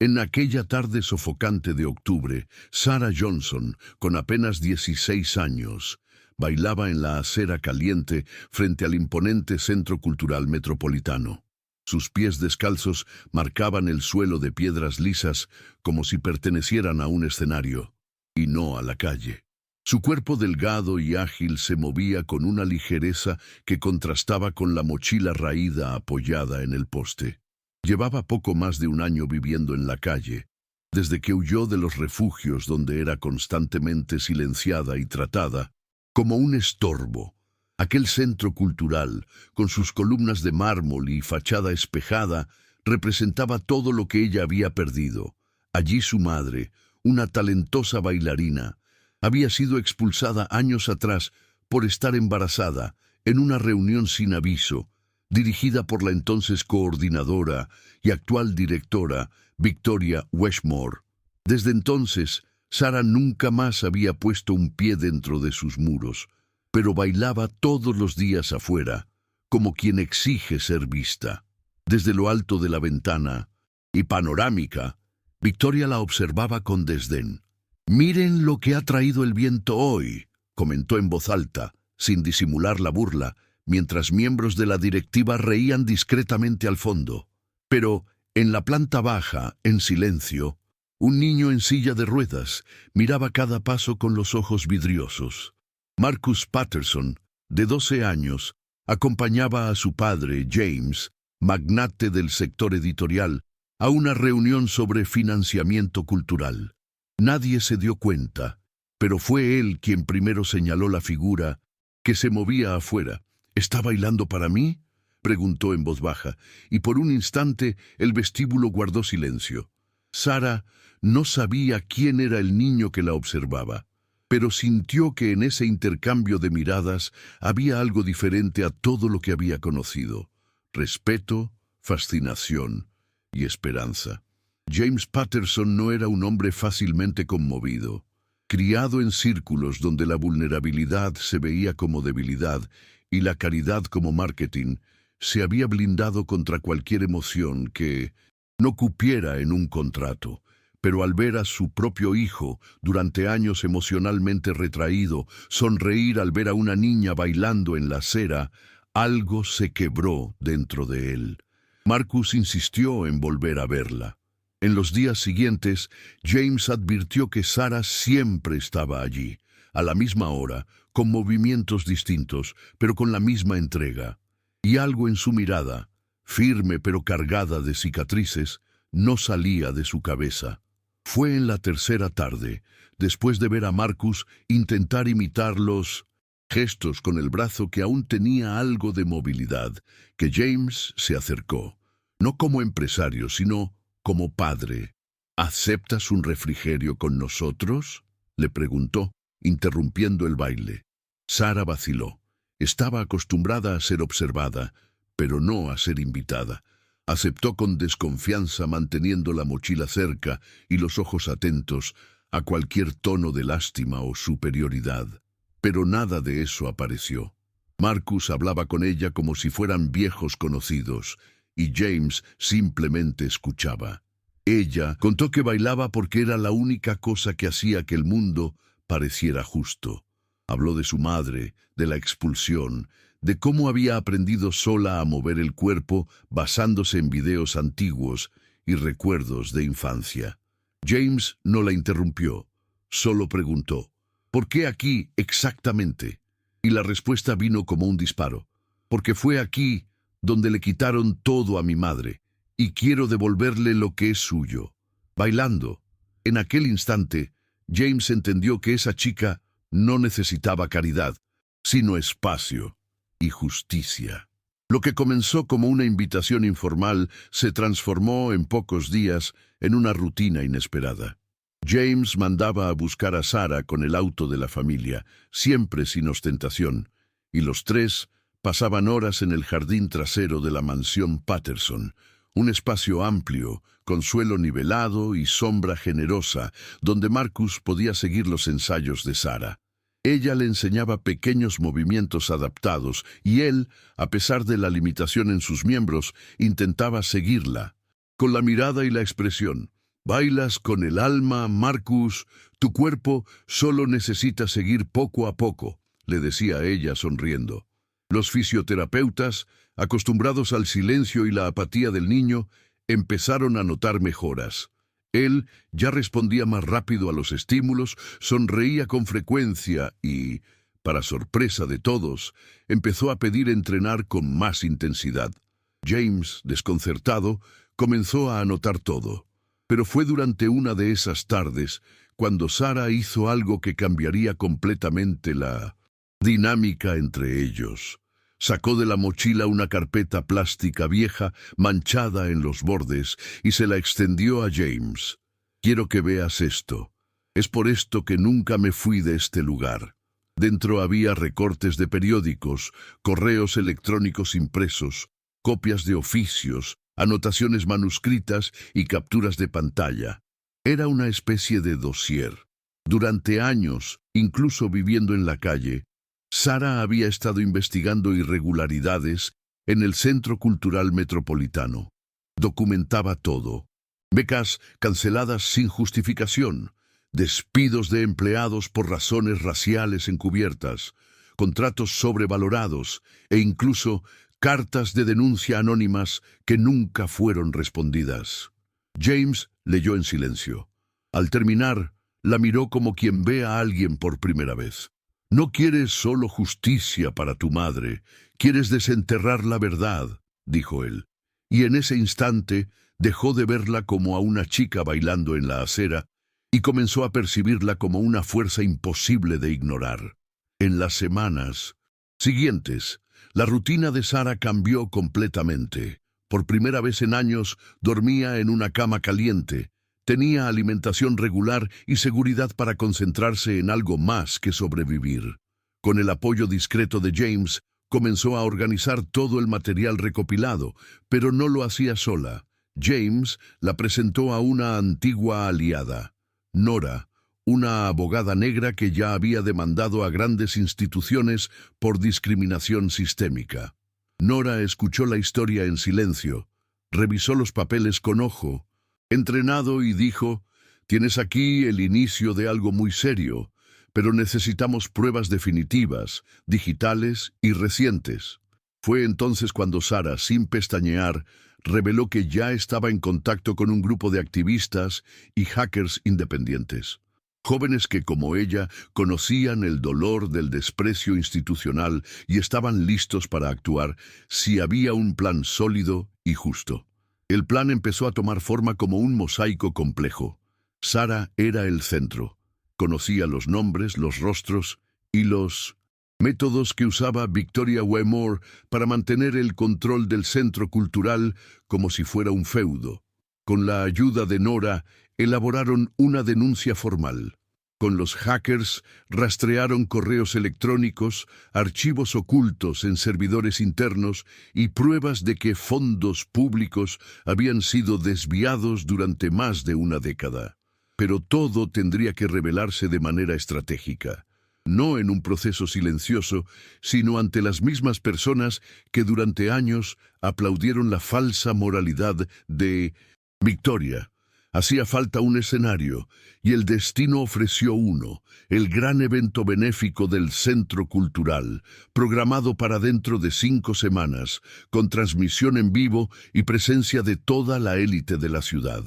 En aquella tarde sofocante de octubre, Sarah Johnson, con apenas 16 años, bailaba en la acera caliente frente al imponente Centro Cultural Metropolitano. Sus pies descalzos marcaban el suelo de piedras lisas como si pertenecieran a un escenario, y no a la calle. Su cuerpo delgado y ágil se movía con una ligereza que contrastaba con la mochila raída apoyada en el poste. Llevaba poco más de un año viviendo en la calle, desde que huyó de los refugios donde era constantemente silenciada y tratada como un estorbo. Aquel centro cultural, con sus columnas de mármol y fachada espejada, representaba todo lo que ella había perdido. Allí su madre, una talentosa bailarina, había sido expulsada años atrás por estar embarazada en una reunión sin aviso, dirigida por la entonces coordinadora y actual directora, Victoria Westmore. Desde entonces, Sarah nunca más había puesto un pie dentro de sus muros, pero bailaba todos los días afuera, como quien exige ser vista. Desde lo alto de la ventana y panorámica, Victoria la observaba con desdén. «Miren lo que ha traído el viento hoy», comentó en voz alta, sin disimular la burla, mientras miembros de la directiva reían discretamente al fondo. Pero, en la planta baja, en silencio, un niño en silla de ruedas miraba cada paso con los ojos vidriosos. Marcus Patterson, de 12 años, acompañaba a su padre, James, magnate del sector editorial, a una reunión sobre financiamiento cultural. Nadie se dio cuenta, pero fue él quien primero señaló la figura que se movía afuera. «¿Está bailando para mí?», preguntó en voz baja, y por un instante el vestíbulo guardó silencio. Sarah no sabía quién era el niño que la observaba, pero sintió que en ese intercambio de miradas había algo diferente a todo lo que había conocido: respeto, fascinación y esperanza. James Patterson no era un hombre fácilmente conmovido. Criado en círculos donde la vulnerabilidad se veía como debilidad y la caridad como marketing, se había blindado contra cualquier emoción que no cupiera en un contrato. Pero al ver a su propio hijo, durante años emocionalmente retraído, sonreír al ver a una niña bailando en la acera, algo se quebró dentro de él. Marcus insistió en volver a verla. En los días siguientes, James advirtió que Sarah siempre estaba allí, a la misma hora, con movimientos distintos, pero con la misma entrega. Y algo en su mirada, firme pero cargada de cicatrices, no salía de su cabeza. Fue en la tercera tarde, después de ver a Marcus intentar imitar los gestos con el brazo que aún tenía algo de movilidad, que James se acercó, no como empresario, sino como padre. «¿Aceptas un refrigerio con nosotros?», le preguntó, interrumpiendo el baile. Sarah vaciló. Estaba acostumbrada a ser observada, pero no a ser invitada. Aceptó con desconfianza, manteniendo la mochila cerca y los ojos atentos a cualquier tono de lástima o superioridad. Pero nada de eso apareció. Marcus hablaba con ella como si fueran viejos conocidos, y James simplemente escuchaba. Ella contó que bailaba porque era la única cosa que hacía que el mundo pareciera justo. Habló de su madre, de la expulsión, de cómo había aprendido sola a mover el cuerpo basándose en videos antiguos y recuerdos de infancia. James no la interrumpió, solo preguntó: «¿Por qué aquí exactamente?». Y la respuesta vino como un disparo: «Porque fue aquí donde le quitaron todo a mi madre, y quiero devolverle lo que es suyo, bailando». En aquel instante, James entendió que esa chica no necesitaba caridad, sino espacio y justicia. Lo que comenzó como una invitación informal se transformó en pocos días en una rutina inesperada. James mandaba a buscar a Sarah con el auto de la familia, siempre sin ostentación, y los tres pasaban horas en el jardín trasero de la mansión Patterson, un espacio amplio, con suelo nivelado y sombra generosa, donde Marcus podía seguir los ensayos de Sarah. Ella le enseñaba pequeños movimientos adaptados y él, a pesar de la limitación en sus miembros, intentaba seguirla, con la mirada y la expresión, Bailas con el alma, Marcus. Tu cuerpo solo necesita seguir poco a poco, le decía ella sonriendo. Los fisioterapeutas, acostumbrados al silencio y la apatía del niño, empezaron a notar mejoras. Él ya respondía más rápido a los estímulos, sonreía con frecuencia y, para sorpresa de todos, empezó a pedir entrenar con más intensidad. James, desconcertado, comenzó a anotar todo. Pero fue durante una de esas tardes cuando Sarah hizo algo que cambiaría completamente la dinámica entre ellos. Sacó de la mochila una carpeta plástica vieja, manchada en los bordes, y se la extendió a James. Quiero que veas esto. Es por esto que nunca me fui de este lugar. Dentro había recortes de periódicos, correos electrónicos impresos, copias de oficios, anotaciones manuscritas y capturas de pantalla. Era una especie de dossier. Durante años, incluso viviendo en la calle, Sarah había estado investigando irregularidades en el Centro Cultural Metropolitano. Documentaba todo. Becas canceladas sin justificación, despidos de empleados por razones raciales encubiertas, contratos sobrevalorados e incluso cartas de denuncia anónimas que nunca fueron respondidas. James leyó en silencio. Al terminar, la miró como quien ve a alguien por primera vez. No quieres solo justicia para tu madre, quieres desenterrar la verdad, dijo él. Y en ese instante dejó de verla como a una chica bailando en la acera y comenzó a percibirla como una fuerza imposible de ignorar. En las semanas siguientes, la rutina de Sarah cambió completamente. Por primera vez en años, dormía en una cama caliente. Tenía alimentación regular y seguridad para concentrarse en algo más que sobrevivir. Con el apoyo discreto de James, comenzó a organizar todo el material recopilado, pero no lo hacía sola. James la presentó a una antigua aliada, Nora, una abogada negra que ya había demandado a grandes instituciones por discriminación sistémica. Nora escuchó la historia en silencio, revisó los papeles con ojo, entrenado y dijo: «Tienes aquí el inicio de algo muy serio, pero necesitamos pruebas definitivas, digitales y recientes». Fue entonces cuando Sarah, sin pestañear, reveló que ya estaba en contacto con un grupo de activistas y hackers independientes. Jóvenes que, como ella, conocían el dolor del desprecio institucional y estaban listos para actuar si había un plan sólido y justo. El plan empezó a tomar forma como un mosaico complejo. Sarah era el centro. Conocía los nombres, los rostros y los métodos que usaba Victoria Wemore para mantener el control del centro cultural como si fuera un feudo. Con la ayuda de Nora, elaboraron una denuncia formal. Con los hackers, rastrearon correos electrónicos, archivos ocultos en servidores internos y pruebas de que fondos públicos habían sido desviados durante más de una década. Pero todo tendría que revelarse de manera estratégica. No en un proceso silencioso, sino ante las mismas personas que durante años aplaudieron la falsa moralidad de Victoria. Hacía falta un escenario, y el destino ofreció uno, el gran evento benéfico del Centro Cultural, programado para dentro de 5 semanas, con transmisión en vivo y presencia de toda la élite de la ciudad.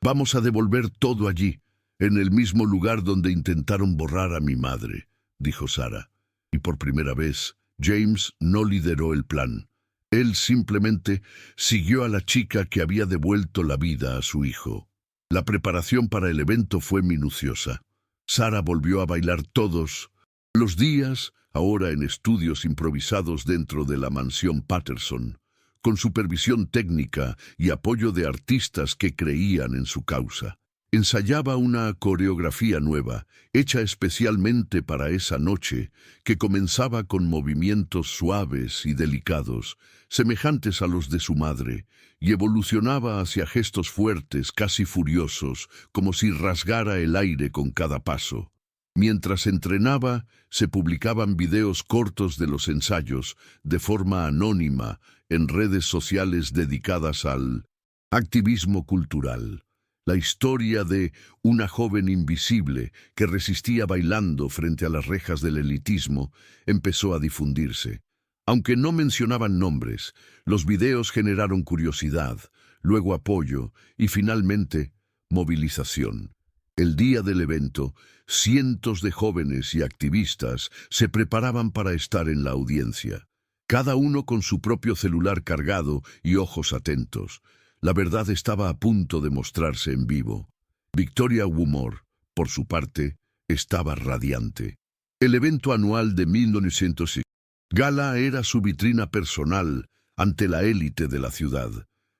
Vamos a devolver todo allí, en el mismo lugar donde intentaron borrar a mi madre, dijo Sarah. Y por primera vez, James no lideró el plan. Él simplemente siguió a la chica que había devuelto la vida a su hijo. La preparación para el evento fue minuciosa. Sarah volvió a bailar todos los días, ahora en estudios improvisados dentro de la mansión Patterson, con supervisión técnica y apoyo de artistas que creían en su causa. Ensayaba una coreografía nueva, hecha especialmente para esa noche, que comenzaba con movimientos suaves y delicados, semejantes a los de su madre, y evolucionaba hacia gestos fuertes, casi furiosos, como si rasgara el aire con cada paso. Mientras entrenaba, se publicaban videos cortos de los ensayos, de forma anónima, en redes sociales dedicadas al activismo cultural. La historia de una joven invisible que resistía bailando frente a las rejas del elitismo empezó a difundirse. Aunque no mencionaban nombres, los videos generaron curiosidad, luego apoyo y finalmente movilización. El día del evento, cientos de jóvenes y activistas se preparaban para estar en la audiencia, cada uno con su propio celular cargado y ojos atentos. La verdad estaba a punto de mostrarse en vivo. Victoria Woomore, por su parte, estaba radiante. El evento anual de 1906 Gala era su vitrina personal ante la élite de la ciudad.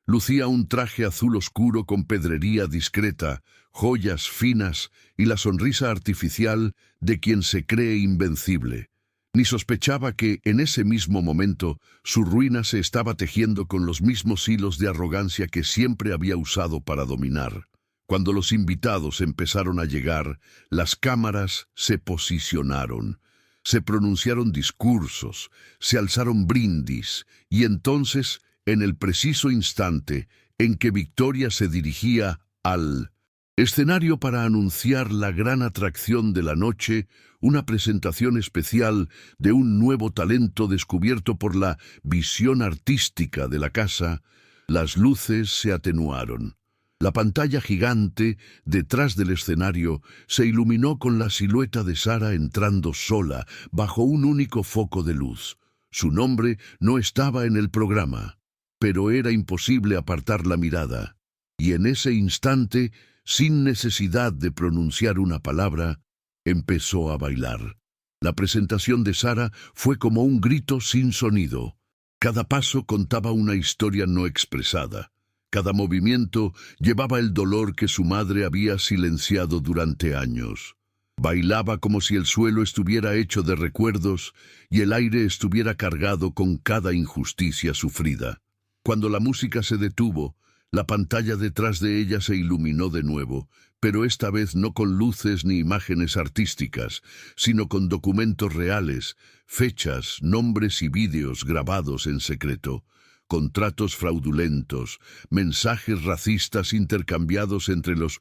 Lucía un traje azul oscuro con pedrería discreta, joyas finas y la sonrisa artificial de quien se cree invencible. Ni sospechaba que, en ese mismo momento, su ruina se estaba tejiendo con los mismos hilos de arrogancia que siempre había usado para dominar. Cuando los invitados empezaron a llegar, las cámaras se posicionaron. Se pronunciaron discursos, se alzaron brindis, y entonces, en el preciso instante en que Victoria se dirigía al escenario para anunciar la gran atracción de la noche, una presentación especial de un nuevo talento descubierto por la visión artística de la casa, las luces se atenuaron. La pantalla gigante, detrás del escenario, se iluminó con la silueta de Sarah entrando sola, bajo un único foco de luz. Su nombre no estaba en el programa, pero era imposible apartar la mirada. Y en ese instante, sin necesidad de pronunciar una palabra, empezó a bailar. La presentación de Sarah fue como un grito sin sonido. Cada paso contaba una historia no expresada. Cada movimiento llevaba el dolor que su madre había silenciado durante años. Bailaba como si el suelo estuviera hecho de recuerdos y el aire estuviera cargado con cada injusticia sufrida. Cuando la música se detuvo, la pantalla detrás de ella se iluminó de nuevo, pero esta vez no con luces ni imágenes artísticas, sino con documentos reales, fechas, nombres y vídeos grabados en secreto. Contratos fraudulentos, mensajes racistas intercambiados entre los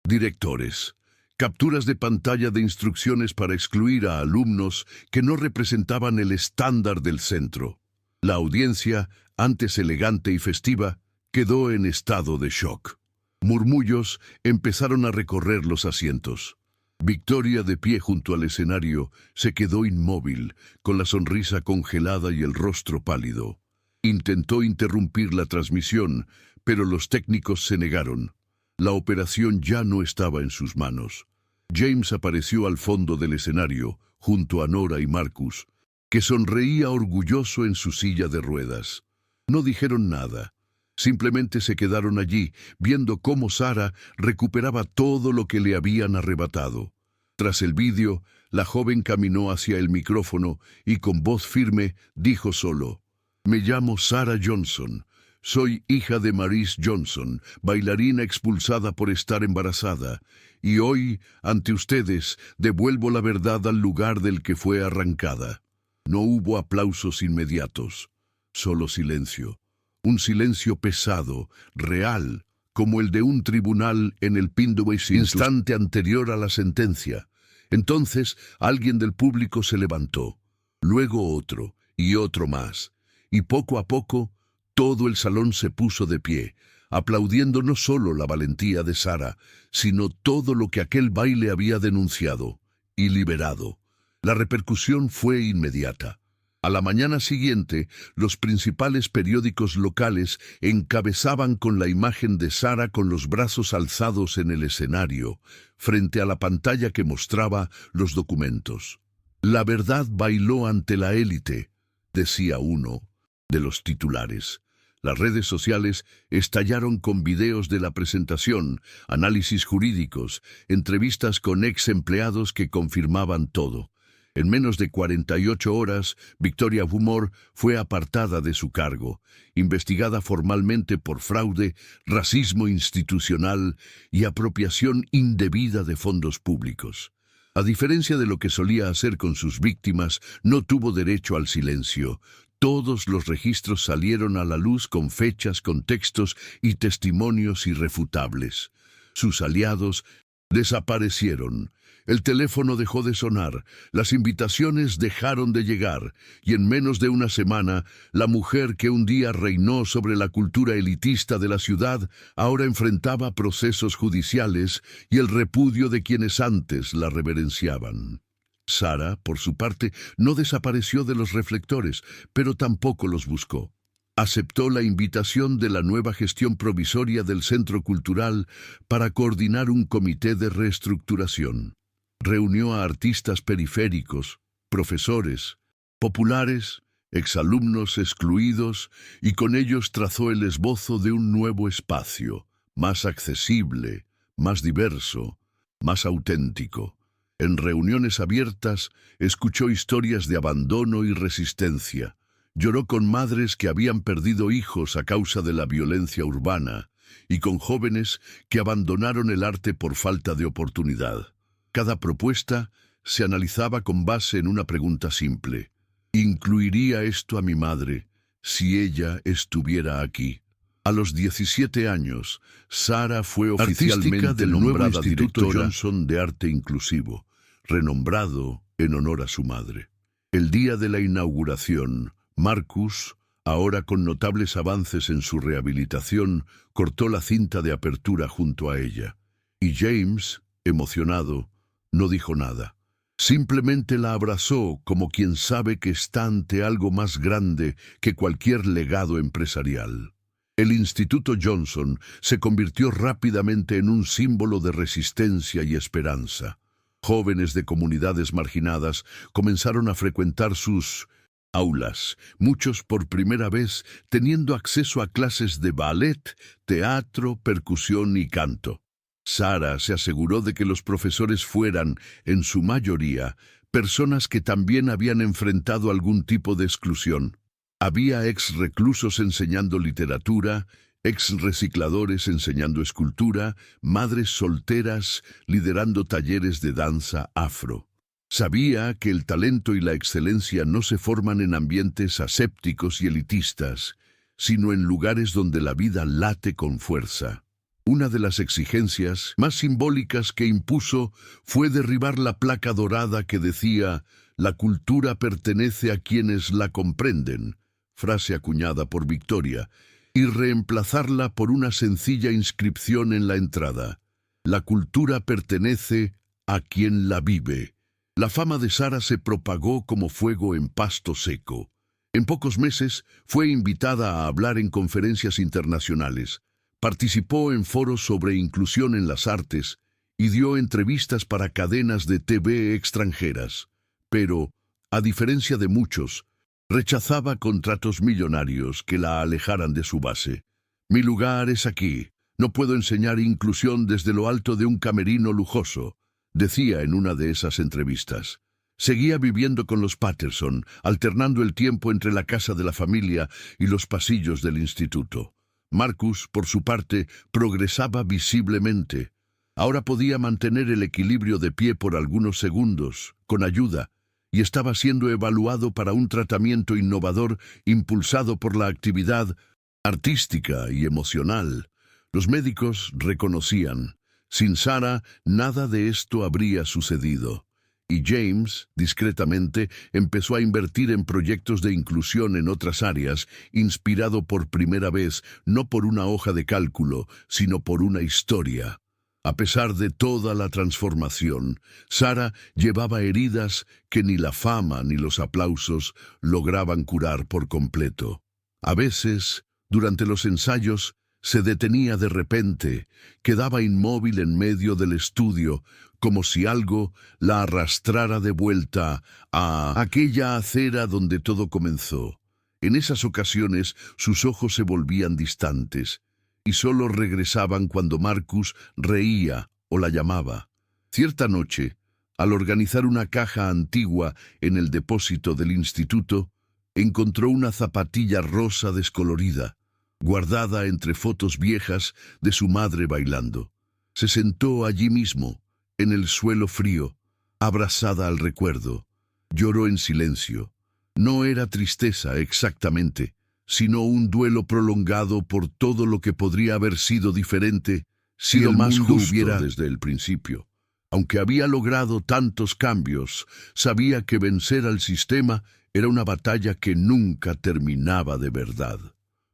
directores, capturas de pantalla de instrucciones para excluir a alumnos que no representaban el estándar del centro. La audiencia, antes elegante y festiva, quedó en estado de shock. Murmullos empezaron a recorrer los asientos. Victoria, de pie junto al escenario, se quedó inmóvil, con la sonrisa congelada y el rostro pálido. Intentó interrumpir la transmisión, pero los técnicos se negaron. La operación ya no estaba en sus manos. James apareció al fondo del escenario, junto a Nora y Marcus, que sonreía orgulloso en su silla de ruedas. No dijeron nada. Simplemente se quedaron allí, viendo cómo Sarah recuperaba todo lo que le habían arrebatado. Tras el vídeo, la joven caminó hacia el micrófono y con voz firme dijo solo: «Me llamo Sarah Johnson. Soy hija de Maurice Johnson, bailarina expulsada por estar embarazada. Y hoy, ante ustedes, devuelvo la verdad al lugar del que fue arrancada». No hubo aplausos inmediatos, solo silencio. Un silencio pesado, real, como el de un tribunal en el Pindway instante anterior a la sentencia. Entonces, alguien del público se levantó, luego otro y otro más. Y poco a poco, todo el salón se puso de pie, aplaudiendo no solo la valentía de Sarah, sino todo lo que aquel baile había denunciado y liberado. La repercusión fue inmediata. A la mañana siguiente, los principales periódicos locales encabezaban con la imagen de Sarah con los brazos alzados en el escenario, frente a la pantalla que mostraba los documentos. «La verdad bailó ante la élite», decía uno de los titulares. Las redes sociales estallaron con videos de la presentación, análisis jurídicos, entrevistas con ex empleados que confirmaban todo. En menos de 48 horas, Victoria Woomore fue apartada de su cargo, investigada formalmente por fraude, racismo institucional y apropiación indebida de fondos públicos. A diferencia de lo que solía hacer con sus víctimas, no tuvo derecho al silencio. Todos los registros salieron a la luz con fechas, contextos y testimonios irrefutables. sus aliados, desaparecieron. El teléfono dejó de sonar, las invitaciones dejaron de llegar, y en menos de una semana, la mujer que un día reinó sobre la cultura elitista de la ciudad, ahora enfrentaba procesos judiciales y el repudio de quienes antes la reverenciaban. Sara, por su parte, no desapareció de los reflectores, pero tampoco los buscó. Aceptó la invitación de la nueva gestión provisoria del Centro Cultural para coordinar un comité de reestructuración. Reunió a artistas periféricos, profesores, populares, exalumnos excluidos, y con ellos trazó el esbozo de un nuevo espacio, más accesible, más diverso, más auténtico. En reuniones abiertas, escuchó historias de abandono y resistencia. Lloró con madres que habían perdido hijos a causa de la violencia urbana y con jóvenes que abandonaron el arte por falta de oportunidad. Cada propuesta se analizaba con base en una pregunta simple. ¿Incluiría esto a mi madre si ella estuviera aquí? A los 17 años, Sara fue oficialmente nombrada Instituto Johnson de Arte Inclusivo, renombrado en honor a su madre. El día de la inauguración, Marcus, ahora con notables avances en su rehabilitación, cortó la cinta de apertura junto a ella. Y James, emocionado, no dijo nada. Simplemente la abrazó como quien sabe que está ante algo más grande que cualquier legado empresarial. El Instituto Johnson se convirtió rápidamente en un símbolo de resistencia y esperanza. Jóvenes de comunidades marginadas comenzaron a frecuentar sus aulas, muchos por primera vez teniendo acceso a clases de ballet, teatro, percusión y canto. Sara se aseguró de que los profesores fueran, en su mayoría, personas que también habían enfrentado algún tipo de exclusión. Había ex-reclusos enseñando literatura, ex-recicladores enseñando escultura, madres solteras liderando talleres de danza afro. Sabía que el talento y la excelencia no se forman en ambientes asépticos y elitistas, sino en lugares donde la vida late con fuerza. Una de las exigencias más simbólicas que impuso fue derribar la placa dorada que decía «La cultura pertenece a quienes la comprenden», frase acuñada por Victoria, y reemplazarla por una sencilla inscripción en la entrada. «La cultura pertenece a quien la vive». La fama de Sara se propagó como fuego en pasto seco. En pocos meses fue invitada a hablar en conferencias internacionales. Participó en foros sobre inclusión en las artes y dio entrevistas para cadenas de TV extranjeras. Pero, a diferencia de muchos, rechazaba contratos millonarios que la alejaran de su base. «Mi lugar es aquí. No puedo enseñar inclusión desde lo alto de un camerino lujoso», decía en una de esas entrevistas. Seguía viviendo con los Patterson, alternando el tiempo entre la casa de la familia y los pasillos del instituto. Marcus, por su parte, progresaba visiblemente. Ahora podía mantener el equilibrio de pie por algunos segundos, con ayuda, y estaba siendo evaluado para un tratamiento innovador impulsado por la actividad artística y emocional. Los médicos reconocían, sin Sara, nada de esto habría sucedido. Y James, discretamente, empezó a invertir en proyectos de inclusión en otras áreas, inspirado por primera vez no por una hoja de cálculo, sino por una historia. A pesar de toda la transformación, Sara llevaba heridas que ni la fama ni los aplausos lograban curar por completo. A veces, durante los ensayos, se detenía de repente, quedaba inmóvil en medio del estudio, como si algo la arrastrara de vuelta a aquella acera donde todo comenzó. En esas ocasiones sus ojos se volvían distantes, y solo regresaban cuando Marcus reía o la llamaba. Cierta noche, al organizar una caja antigua en el depósito del instituto, encontró una zapatilla rosa descolorida, guardada entre fotos viejas de su madre bailando. Se sentó allí mismo, en el suelo frío, abrazada al recuerdo. Lloró en silencio. No era tristeza exactamente, sino un duelo prolongado por todo lo que podría haber sido diferente sido más justo desde el principio. Aunque había logrado tantos cambios, sabía que vencer al sistema era una batalla que nunca terminaba de verdad.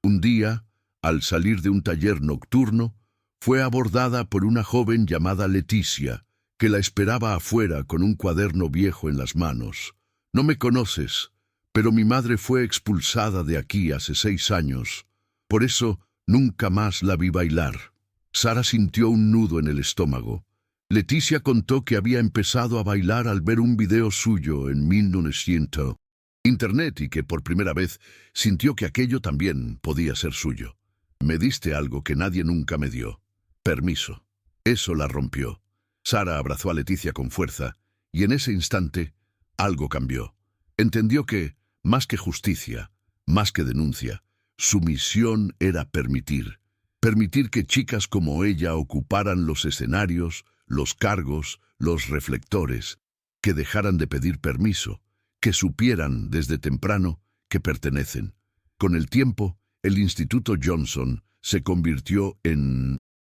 Un día, al salir de un taller nocturno, fue abordada por una joven llamada Leticia, que la esperaba afuera con un cuaderno viejo en las manos. «No me conoces, pero mi madre fue expulsada de aquí hace 6 años. Por eso nunca más la vi bailar». Sara sintió un nudo en el estómago. Leticia contó que había empezado a bailar al ver un video suyo en 1900 Internet y que por primera vez sintió que aquello también podía ser suyo. «Me diste algo que nadie nunca me dio. Permiso». Eso la rompió. Sara abrazó a Leticia con fuerza y en ese instante algo cambió. Entendió que, más que justicia, más que denuncia, su misión era permitir que chicas como ella ocuparan los escenarios, los cargos, los reflectores, que dejaran de pedir permiso, que supieran desde temprano que pertenecen. Con el tiempo, el Instituto Johnson se convirtió en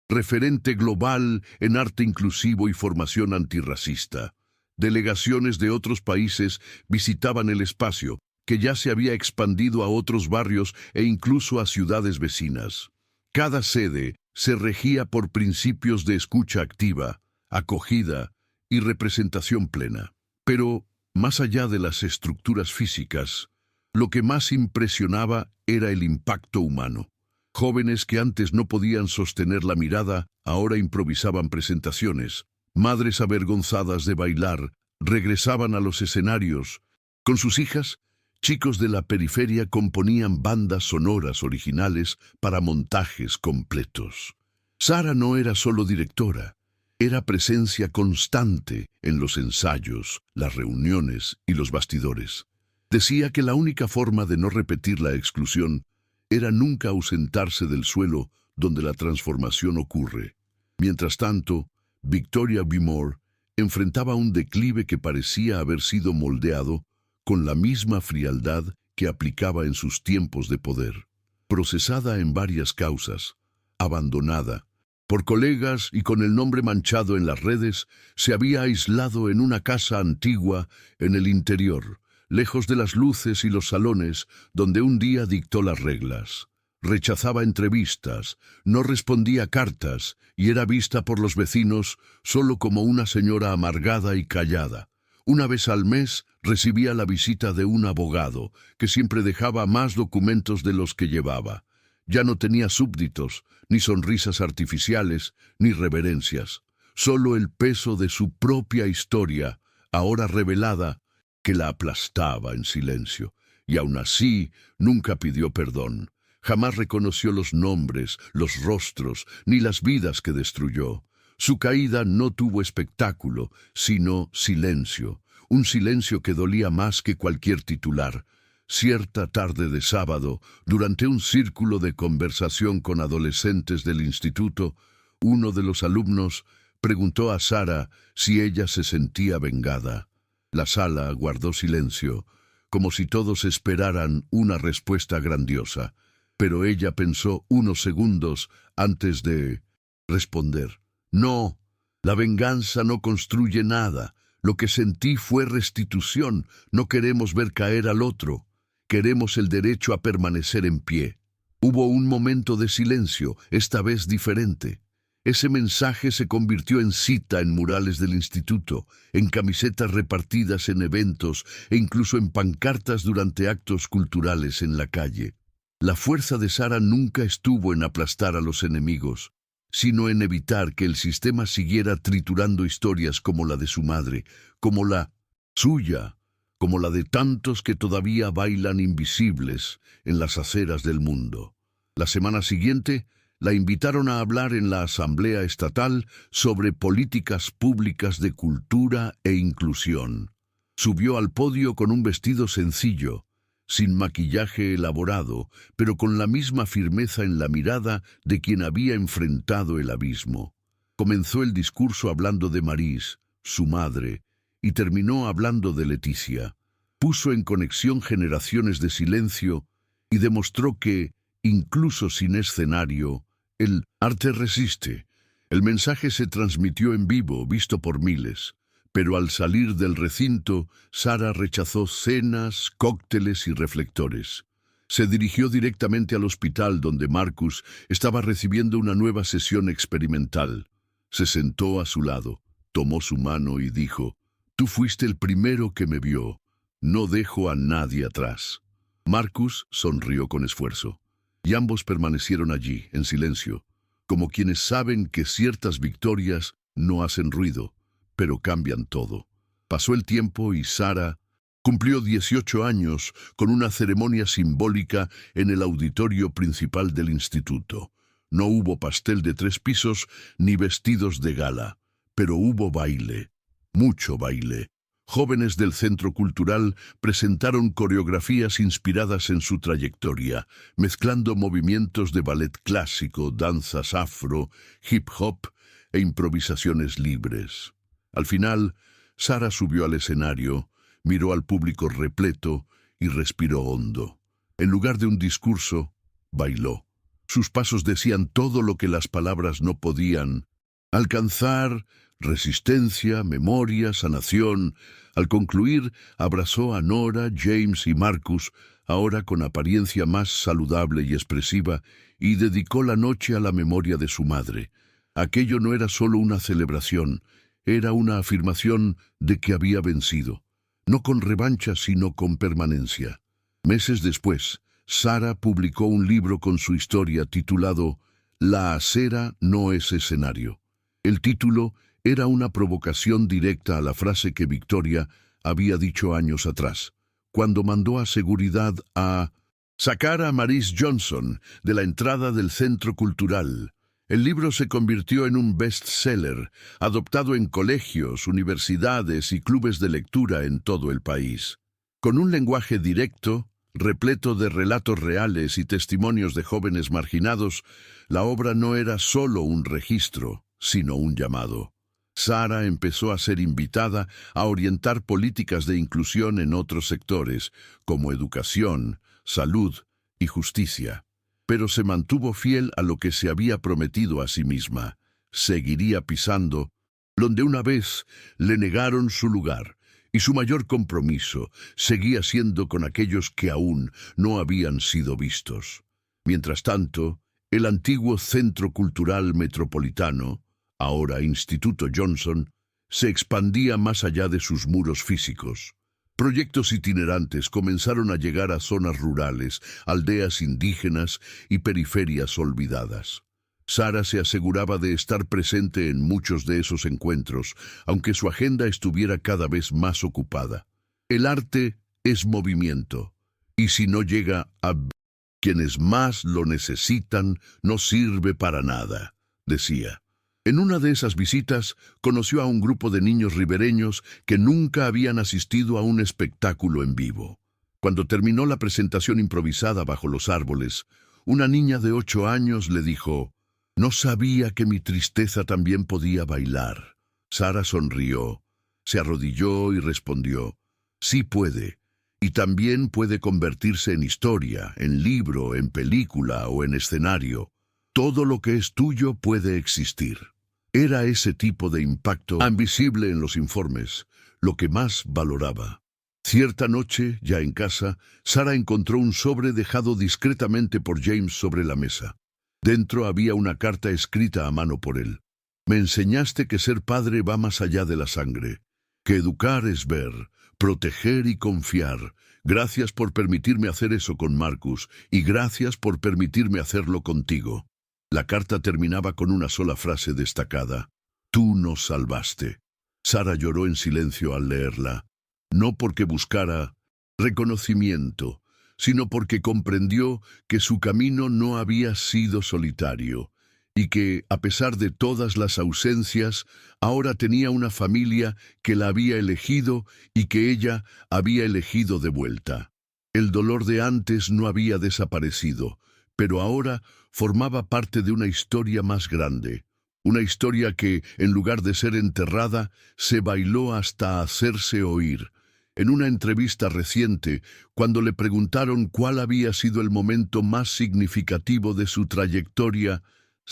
referente global en arte inclusivo y formación antirracista. Delegaciones de otros países visitaban el espacio, que ya se había expandido a otros barrios e incluso a ciudades vecinas. Cada sede se regía por principios de escucha activa, acogida y representación plena. Pero, más allá de las estructuras físicas, lo que más impresionaba era el impacto humano. Jóvenes que antes no podían sostener la mirada, ahora improvisaban presentaciones. Madres avergonzadas de bailar, regresaban a los escenarios. Con sus hijas, chicos de la periferia componían bandas sonoras originales para montajes completos. Sara no era solo directora, era presencia constante en los ensayos, las reuniones y los bastidores. Decía que la única forma de no repetir la exclusión era nunca ausentarse del suelo donde la transformación ocurre. Mientras tanto, Victoria B. Moore enfrentaba un declive que parecía haber sido moldeado con la misma frialdad que aplicaba en sus tiempos de poder. Procesada en varias causas, abandonada por colegas y con el nombre manchado en las redes, se había aislado en una casa antigua en el interior, lejos de las luces y los salones, donde un día dictó las reglas. Rechazaba entrevistas, no respondía cartas y era vista por los vecinos solo como una señora amargada y callada. Una vez al mes recibía la visita de un abogado, que siempre dejaba más documentos de los que llevaba. Ya no tenía súbditos, ni sonrisas artificiales, ni reverencias. Solo el peso de su propia historia, ahora revelada, que la aplastaba en silencio. Y aún así nunca pidió perdón. Jamás reconoció los nombres, los rostros, ni las vidas que destruyó. Su caída no tuvo espectáculo, sino silencio. Un silencio que dolía más que cualquier titular. Cierta tarde de sábado, durante un círculo de conversación con adolescentes del instituto, uno de los alumnos preguntó a Sara si ella se sentía vengada. La sala guardó silencio, como si todos esperaran una respuesta grandiosa, pero ella pensó unos segundos antes de responder. «No, la venganza no construye nada. Lo que sentí fue restitución. No queremos ver caer al otro. Queremos el derecho a permanecer en pie». Hubo un momento de silencio, esta vez diferente. Ese mensaje se convirtió en cita en murales del instituto, en camisetas repartidas en eventos e incluso en pancartas durante actos culturales en la calle. La fuerza de Sara nunca estuvo en aplastar a los enemigos, sino en evitar que el sistema siguiera triturando historias como la de su madre, como la suya, como la de tantos que todavía bailan invisibles en las aceras del mundo. La semana siguiente, la invitaron a hablar en la Asamblea Estatal sobre políticas públicas de cultura e inclusión. Subió al podio con un vestido sencillo, sin maquillaje elaborado, pero con la misma firmeza en la mirada de quien había enfrentado el abismo. Comenzó el discurso hablando de Maris, su madre, y terminó hablando de Leticia. Puso en conexión generaciones de silencio y demostró que, incluso sin escenario, el arte resiste, El mensaje se transmitió en vivo, visto por miles, pero al salir del recinto, Sara rechazó cenas, cócteles y reflectores. Se dirigió directamente al hospital donde Marcus estaba recibiendo una nueva sesión experimental. Se sentó a su lado, tomó su mano y dijo: «Tú fuiste el primero que me vio. No dejo a nadie atrás». Marcus sonrió con esfuerzo, y ambos permanecieron allí, en silencio, como quienes saben que ciertas victorias no hacen ruido, pero cambian todo. Pasó el tiempo y Sara cumplió 18 años con una ceremonia simbólica en el auditorio principal del instituto. No hubo pastel de 3 pisos ni vestidos de gala, pero hubo baile, mucho baile. Jóvenes del Centro Cultural presentaron coreografías inspiradas en su trayectoria, mezclando movimientos de ballet clásico, danzas afro, hip hop e improvisaciones libres. Al final, Sara subió al escenario, miró al público repleto y respiró hondo. En lugar de un discurso, bailó. Sus pasos decían todo lo que las palabras no podían: alcanzar, resistencia, memoria, sanación. Al concluir, abrazó a Nora, James y Marcus, ahora con apariencia más saludable y expresiva, y dedicó la noche a la memoria de su madre. Aquello no era solo una celebración, era una afirmación de que había vencido, no con revancha, sino con permanencia. Meses después, Sara publicó un libro con su historia titulado «La acera no es escenario». El título era una provocación directa a la frase que Victoria había dicho años atrás, cuando mandó a seguridad a sacar a Maurice Johnson de la entrada del Centro Cultural. El libro se convirtió en un bestseller, adoptado en colegios, universidades y clubes de lectura en todo el país. Con un lenguaje directo, repleto de relatos reales y testimonios de jóvenes marginados, la obra no era solo un registro, sino un llamado. Sara empezó a ser invitada a orientar políticas de inclusión en otros sectores, como educación, salud y justicia. Pero se mantuvo fiel a lo que se había prometido a sí misma. Seguiría pisando donde una vez le negaron su lugar, y su mayor compromiso seguía siendo con aquellos que aún no habían sido vistos. Mientras tanto, el antiguo Centro Cultural Metropolitano, ahora Instituto Johnson, se expandía más allá de sus muros físicos. Proyectos itinerantes comenzaron a llegar a zonas rurales, aldeas indígenas y periferias olvidadas. Sara se aseguraba de estar presente en muchos de esos encuentros, aunque su agenda estuviera cada vez más ocupada. El arte es movimiento, y si no llega a quienes más lo necesitan, no sirve para nada, decía. En una de esas visitas, conoció a un grupo de niños ribereños que nunca habían asistido a un espectáculo en vivo. Cuando terminó la presentación improvisada bajo los árboles, una niña de 8 años le dijo: «No sabía que mi tristeza también podía bailar». Sara sonrió, se arrodilló y respondió: «Sí puede, y también puede convertirse en historia, en libro, en película o en escenario. Todo lo que es tuyo puede existir». Era ese tipo de impacto invisible en los informes, lo que más valoraba. Cierta noche, ya en casa, Sara encontró un sobre dejado discretamente por James sobre la mesa. Dentro había una carta escrita a mano por él. «Me enseñaste que ser padre va más allá de la sangre, que educar es ver, proteger y confiar. Gracias por permitirme hacer eso con Marcus, y gracias por permitirme hacerlo contigo». La carta terminaba con una sola frase destacada: «Tú nos salvaste». Sara lloró en silencio al leerla, no porque buscara reconocimiento, sino porque comprendió que su camino no había sido solitario, y que, a pesar de todas las ausencias, ahora tenía una familia que la había elegido y que ella había elegido de vuelta. El dolor de antes no había desaparecido, pero ahora formaba parte de una historia más grande, una historia que, en lugar de ser enterrada, se bailó hasta hacerse oír. En una entrevista reciente, cuando le preguntaron cuál había sido el momento más significativo de su trayectoria,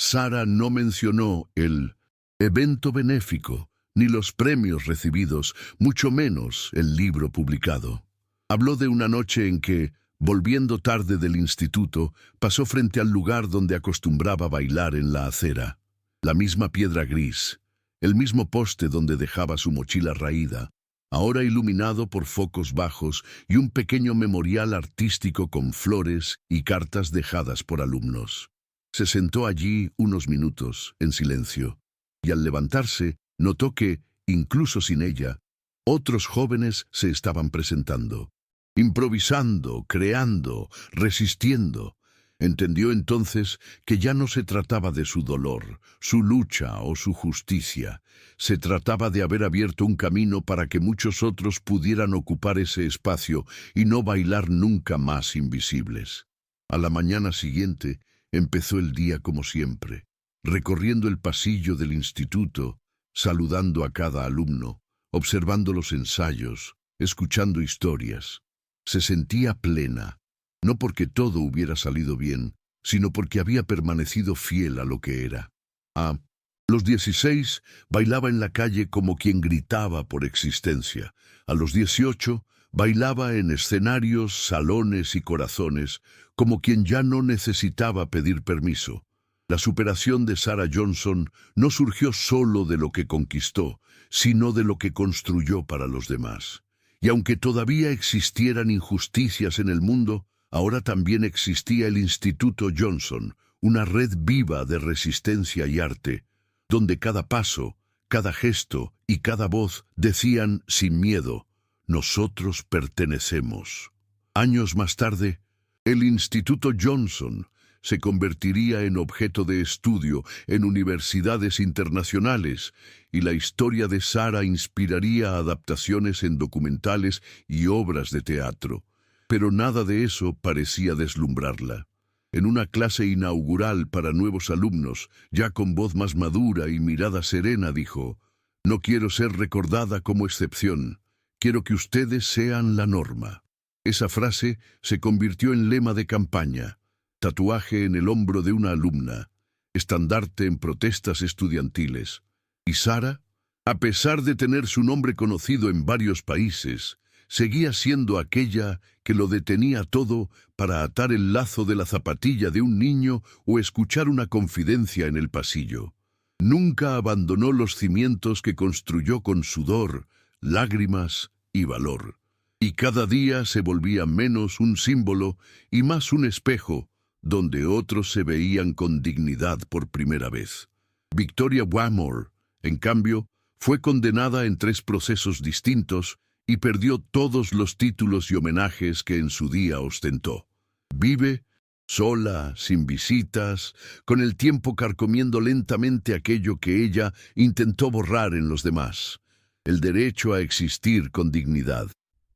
Sara no mencionó el evento benéfico, ni los premios recibidos, mucho menos el libro publicado. Habló de una noche en que, volviendo tarde del instituto, pasó frente al lugar donde acostumbraba bailar en la acera. La misma piedra gris, el mismo poste donde dejaba su mochila raída, ahora iluminado por focos bajos y un pequeño memorial artístico con flores y cartas dejadas por alumnos. Se sentó allí unos minutos, en silencio, y al levantarse, notó que, incluso sin ella, otros jóvenes se estaban presentando, improvisando, creando, resistiendo. Entendió entonces que ya no se trataba de su dolor, su lucha o su justicia. Se trataba de haber abierto un camino para que muchos otros pudieran ocupar ese espacio y no bailar nunca más invisibles. A la mañana siguiente empezó el día como siempre, recorriendo el pasillo del instituto, saludando a cada alumno, observando los ensayos, escuchando historias. Se sentía plena, no porque todo hubiera salido bien, sino porque había permanecido fiel a lo que era. A los 16 bailaba en la calle como quien gritaba por existencia. A los 18 bailaba en escenarios, salones y corazones, como quien ya no necesitaba pedir permiso. La superación de Sarah Johnson no surgió solo de lo que conquistó, sino de lo que construyó para los demás. Y aunque todavía existieran injusticias en el mundo, ahora también existía el Instituto Johnson, una red viva de resistencia y arte, donde cada paso, cada gesto y cada voz decían sin miedo: nosotros pertenecemos. Años más tarde, el Instituto Johnson se convertiría en objeto de estudio en universidades internacionales, y la historia de Sara inspiraría adaptaciones en documentales y obras de teatro. Pero nada de eso parecía deslumbrarla. En una clase inaugural para nuevos alumnos, ya con voz más madura y mirada serena, dijo: «No quiero ser recordada como excepción, quiero que ustedes sean la norma». Esa frase se convirtió en lema de campaña, tatuaje en el hombro de una alumna, estandarte en protestas estudiantiles. Y Sara, a pesar de tener su nombre conocido en varios países, seguía siendo aquella que lo detenía todo para atar el lazo de la zapatilla de un niño o escuchar una confidencia en el pasillo. Nunca abandonó los cimientos que construyó con sudor, lágrimas y valor. Y cada día se volvía menos un símbolo y más un espejo, donde otros se veían con dignidad por primera vez. Victoria Wamore, en cambio, fue condenada en 3 procesos distintos y perdió todos los títulos y homenajes que en su día ostentó. Vive, sola, sin visitas, con el tiempo carcomiendo lentamente aquello que ella intentó borrar en los demás: el derecho a existir con dignidad.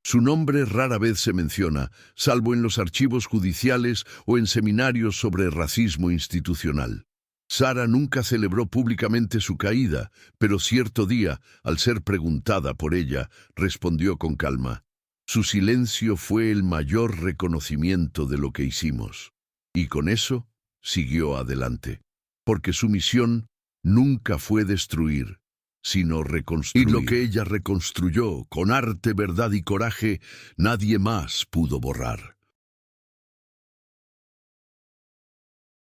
Su nombre rara vez se menciona, salvo en los archivos judiciales o en seminarios sobre racismo institucional. Sara nunca celebró públicamente su caída, pero cierto día, al ser preguntada por ella, respondió con calma: «Su silencio fue el mayor reconocimiento de lo que hicimos». Y con eso siguió adelante, porque su misión nunca fue destruir, sino reconstruir. Y lo que ella reconstruyó, con arte, verdad y coraje, nadie más pudo borrar.